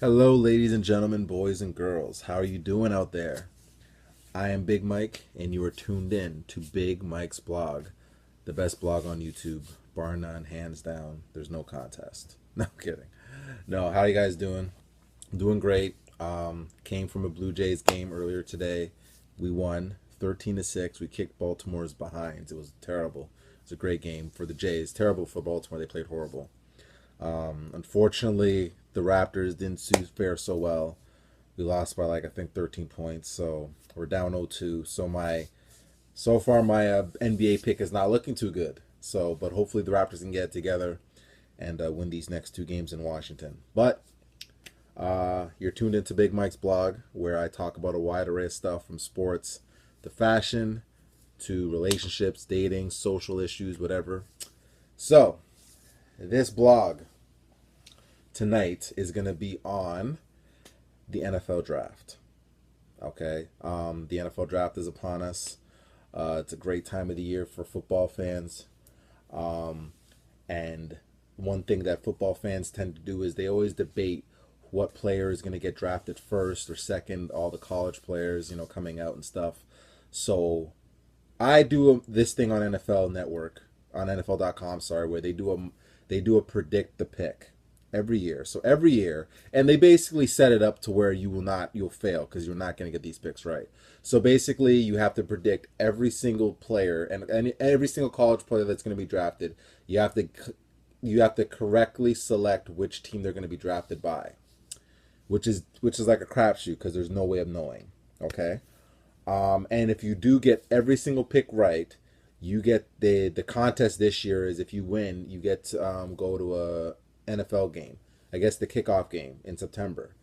Hello, ladies and gentlemen, boys and girls. How are you doing out there? I am Big Mike, and you are tuned in to Big Mike's blog, the best blog on YouTube, bar none, hands down. There's no contest. No I'm kidding. No, how are you guys doing? Doing great. Came from a Blue Jays game earlier today. We won 13-6. We kicked Baltimore's behinds. It was terrible. It was a great game for the Jays. Terrible for Baltimore. They played horrible. Unfortunately, the Raptors didn't fare so well. We lost by like I think 13 points, so we're down 0-2. So far my NBA pick is not looking too good. So, but hopefully the Raptors can get it together and win these next two games in Washington. But you're tuned into Big Mike's blog, where I talk about a wide array of stuff from sports to fashion to relationships, dating, social issues, whatever. So, this blog tonight is going to be on the NFL draft. Okay, the NFL draft is upon us. It's a great time of the year for football fans. And one thing that football fans tend to do is they always debate what player is going to get drafted first or second, all the college players, coming out and stuff. So I do this thing on NFL Network, on NFL.com, sorry, where they do a predict the pick every year. So every year, and they basically set it up to where you'll fail because you're not going to get these picks right. So basically, you have to predict every single player and every single college player that's going to be drafted. You have to correctly select which team they're going to be drafted by, which is like a crapshoot because there's no way of knowing. Okay, and if you do get every single pick right, you get the contest this year is if you win, you get to go to a NFL game. I guess the kickoff game in September.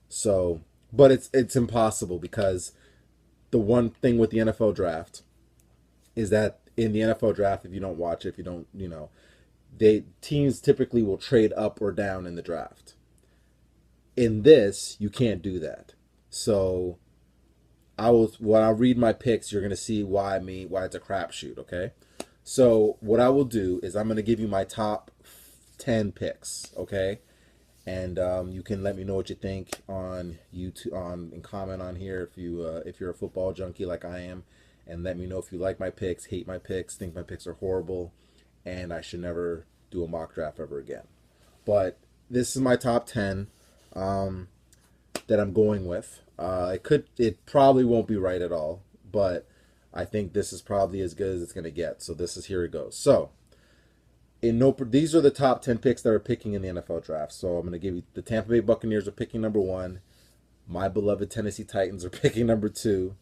So, but it's impossible because the one thing with the NFL draft is that in the NFL draft, if you don't watch it, if you don't, they teams typically will trade up or down in the draft. In this, you can't do that. So when I read my picks, you're gonna see why it's a crapshoot. Okay, so what I will do is I'm gonna give you my top 10 picks. Okay, and you can let me know what you think on YouTube, and comment on here if you're a football junkie like I am, and let me know if you like my picks, hate my picks, think my picks are horrible, and I should never do a mock draft ever again. But this is my top 10 that I'm going with. It probably won't be right at all, but I think this is probably as good as it's gonna get. So here it goes. So these are the top 10 picks that are picking in the NFL draft. So I'm gonna give you the Tampa Bay Buccaneers are picking number one. My beloved Tennessee Titans are picking number two.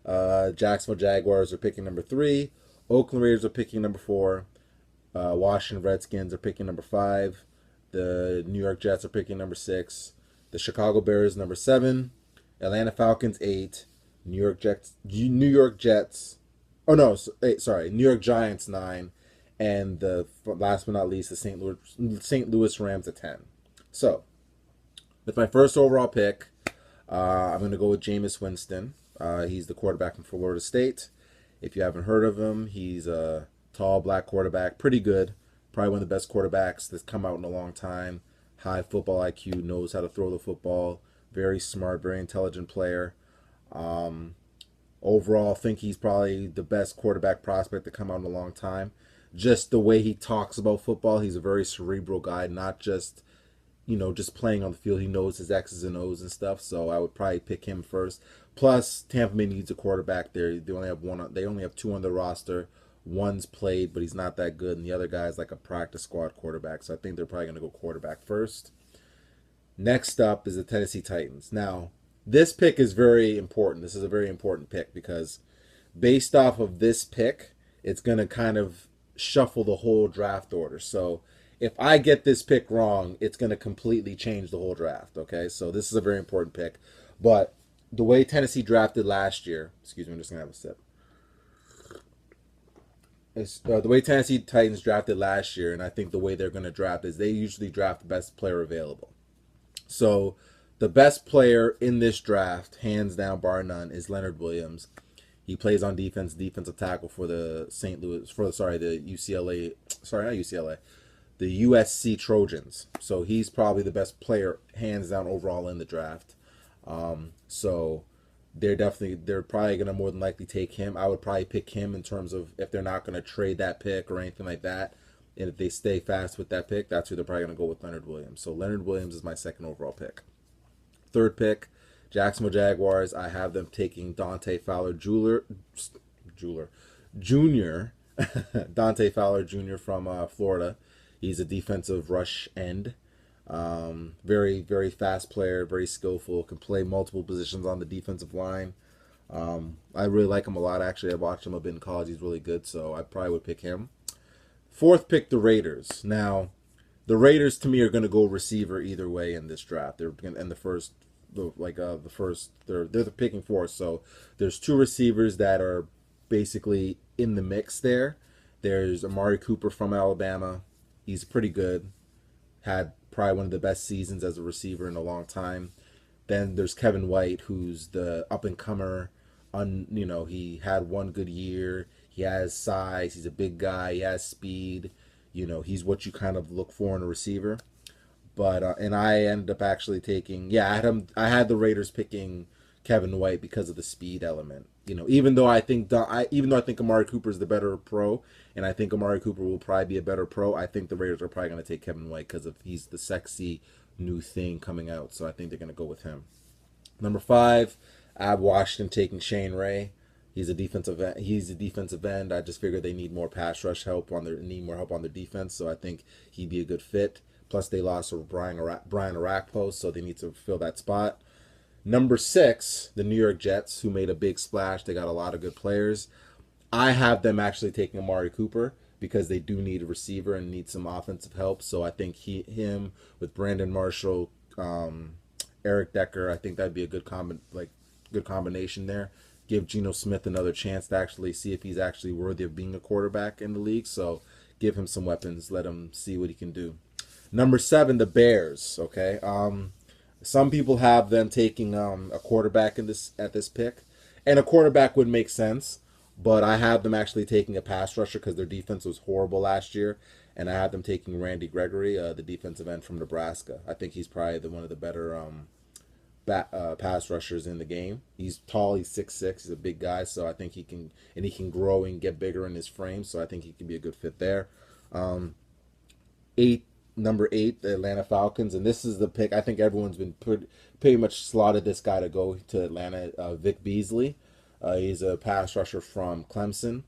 Jacksonville Jaguars are picking number three. Oakland Raiders are picking number four. Washington Redskins are picking number five. The New York Jets are picking number six. The Chicago Bears number seven. Atlanta Falcons 8. New York Jets. Oh no, sorry. New York Giants 9. And the last but not least, the St. Louis Rams at 10. So, with my first overall pick, I'm going to go with Jameis Winston. He's the quarterback from Florida State. If you haven't heard of him, he's a tall black quarterback, pretty good. Probably one of the best quarterbacks that's come out in a long time. High football IQ, knows how to throw the football. Very smart, very intelligent player. Overall, I think he's probably the best quarterback prospect to come out in a long time. Just the way he talks about football, he's a very cerebral guy, not just just playing on the field. He knows his X's and O's and stuff, so I would probably pick him first. Plus, Tampa Bay needs a quarterback there. They only have one. They only have two on the roster. One's played, but he's not that good, and the other guy's like a practice squad quarterback. So I think they're probably going to go quarterback first. Next up is the Tennessee Titans. Now, this pick is very important. This is a very important pick because based off of this pick, it's going to kind of shuffle the whole draft order. So if I get this pick wrong, it's going to completely change the whole draft. Okay, so this is a very important pick. But the way Tennessee drafted last year, excuse me, I'm just going to have a sip. The way Tennessee Titans drafted last year, and I think the way they're going to draft is they usually draft the best player available. So the best player in this draft, hands down, bar none, is Leonard Williams. He plays on defensive tackle for the UCLA, sorry, not UCLA, the USC Trojans. So he's probably the best player, hands down, overall in the draft. So they're probably gonna more than likely take him. I would probably pick him in terms of if they're not gonna trade that pick or anything like that. And if they stay fast with that pick, that's who they're probably gonna go with, Leonard Williams. So Leonard Williams is my second overall pick. Third pick, Jacksonville Jaguars. I have them taking Dante Fowler Jr. Dante Fowler Jr. from Florida. He's a defensive rush end. Very, very fast player, very skillful, can play multiple positions on the defensive line. I really like him a lot, actually. I watched him a bit in college. He's really good, so I probably would pick him. Fourth pick, the Raiders. Now, the Raiders, to me, are going to go receiver either way in this draft. They're in the first, they're the picking fourth. So there's two receivers that are basically in the mix there. There's Amari Cooper from Alabama. He's pretty good. Had probably one of the best seasons as a receiver in a long time. Then there's Kevin White, who's the up and comer. He had one good year. He has size. He's a big guy. He has speed. He's what you kind of look for in a receiver. But and I ended up actually taking, I had the Raiders picking Kevin White because of the speed element. Even though I think Amari Cooper is the better pro, and I think Amari Cooper will probably be a better pro, I think the Raiders are probably going to take Kevin White because he's the sexy new thing coming out. So I think they're going to go with him. Number 5, I have Washington taking Shane Ray. He's a defensive end. I just figured they need more pass rush help need more help on their defense. So I think he'd be a good fit. Plus they lost Brian Arakpo, so they need to fill that spot. Number 6, the New York Jets, who made a big splash. They got a lot of good players. I have them actually taking Amari Cooper because they do need a receiver and need some offensive help. So I think him with Brandon Marshall, Eric Decker, I think that'd be a good combination there. Give Geno Smith another chance to actually see if he's actually worthy of being a quarterback in the league. So give him some weapons. Let him see what he can do. Number 7, the Bears. Okay. Some people have them taking a quarterback at this pick, and a quarterback would make sense. But I have them actually taking a pass rusher because their defense was horrible last year, and I have them taking Randy Gregory, the defensive end from Nebraska. I think he's probably one of the better pass rushers in the game. He's tall, he's 6'6", he's a big guy, so I think he can grow and get bigger in his frame. So I think he can be a good fit there. Number 8, the Atlanta Falcons, and this is the pick. I think everyone's been pretty much slotted this guy to go to Atlanta. Vic Beasley, he's a pass rusher from Clemson,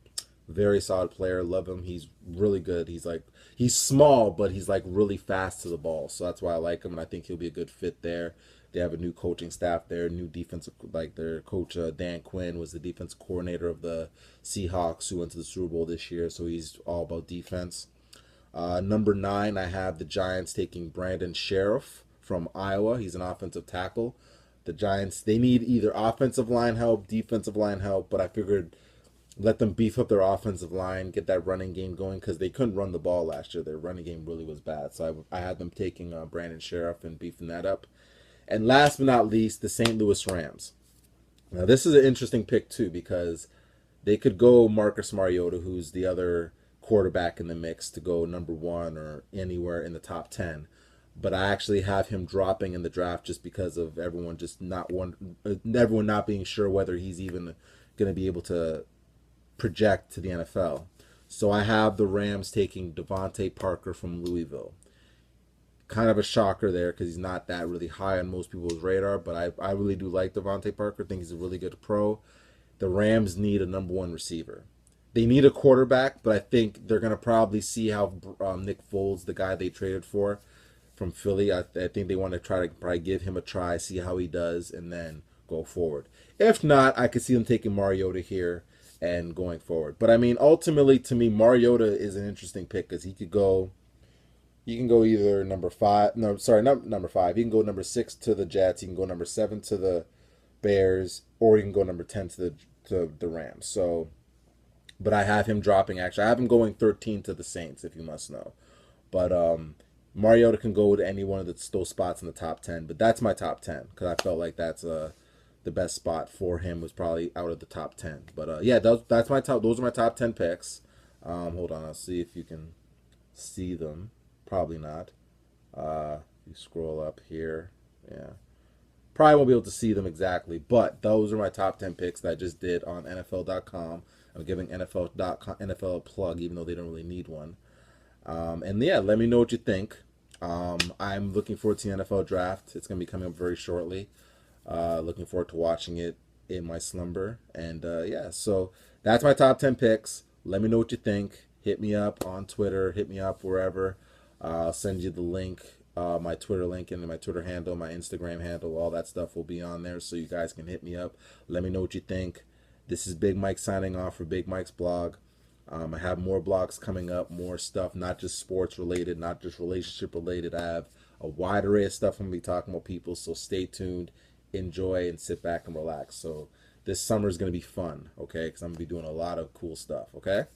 very solid player. Love him. He's really good. He's small, but he's really fast to the ball. So that's why I like him, and I think he'll be a good fit there. They have a new coaching staff there, new defensive, their coach Dan Quinn was the defensive coordinator of the Seahawks, who went to the Super Bowl this year. So he's all about defense. Number 9, I have the Giants taking Brandon Sheriff from Iowa. He's an offensive tackle. The Giants, they need either offensive line help, defensive line help, but I figured let them beef up their offensive line, get that running game going, because they couldn't run the ball last year. Their running game really was bad. So I had them taking Brandon Sheriff and beefing that up. And last but not least, the St. Louis Rams. Now, this is an interesting pick, too, because they could go Marcus Mariota, who's the other quarterback in the mix, to go number 1 or anywhere in the top 10. But I actually have him dropping in the draft just because of everyone not being sure whether he's even going to be able to project to the NFL. So I have the Rams taking Devontae Parker from Louisville. Kind of a shocker there because he's not that really high on most people's radar, but I really do like Devontae Parker. I think he's a really good pro. The Rams need a number 1 receiver. They need a quarterback, but I think they're going to probably see how Nick Foles, the guy they traded for from Philly, I think they want to try to probably give him a try, see how he does, and then go forward. If not, I could see them taking Mariota here and going forward. But I mean, ultimately, to me, Mariota is an interesting pick because he can go either number 5. No, sorry, not number 5. He can go number 6 to the Jets. He can go number 7 to the Bears, or he can go number 10 to the Rams. So. But I have him dropping, actually. I have him going 13 to the Saints, if you must know. But Mariota can go to any one of those spots in the top 10. But that's my top 10, because I felt like that's the best spot for him was probably out of the top 10. But yeah, that's my top. Those are my top 10 picks. Hold on, I'll see if you can see them Probably not. You scroll up here. Yeah. Probably won't be able to see them exactly, but those are my top 10 picks that I just did on NFL.com. I'm giving NFL a plug, even though they don't really need one. And yeah, let me know what you think. I'm looking forward to the NFL draft. It's going to be coming up very shortly. Looking forward to watching it in my slumber. And yeah, so that's my top 10 picks. Let me know what you think. Hit me up on Twitter. Hit me up wherever. I'll send you the link, my Twitter link, and my Twitter handle, my Instagram handle. All that stuff will be on there so you guys can hit me up. Let me know what you think. This is Big Mike signing off for Big Mike's blog. I have more blogs coming up, more stuff, not just sports related, not just relationship related. I have a wide array of stuff I'm going to be talking about people, so stay tuned, enjoy, and sit back and relax. So this summer is going to be fun, okay, because I'm going to be doing a lot of cool stuff, okay?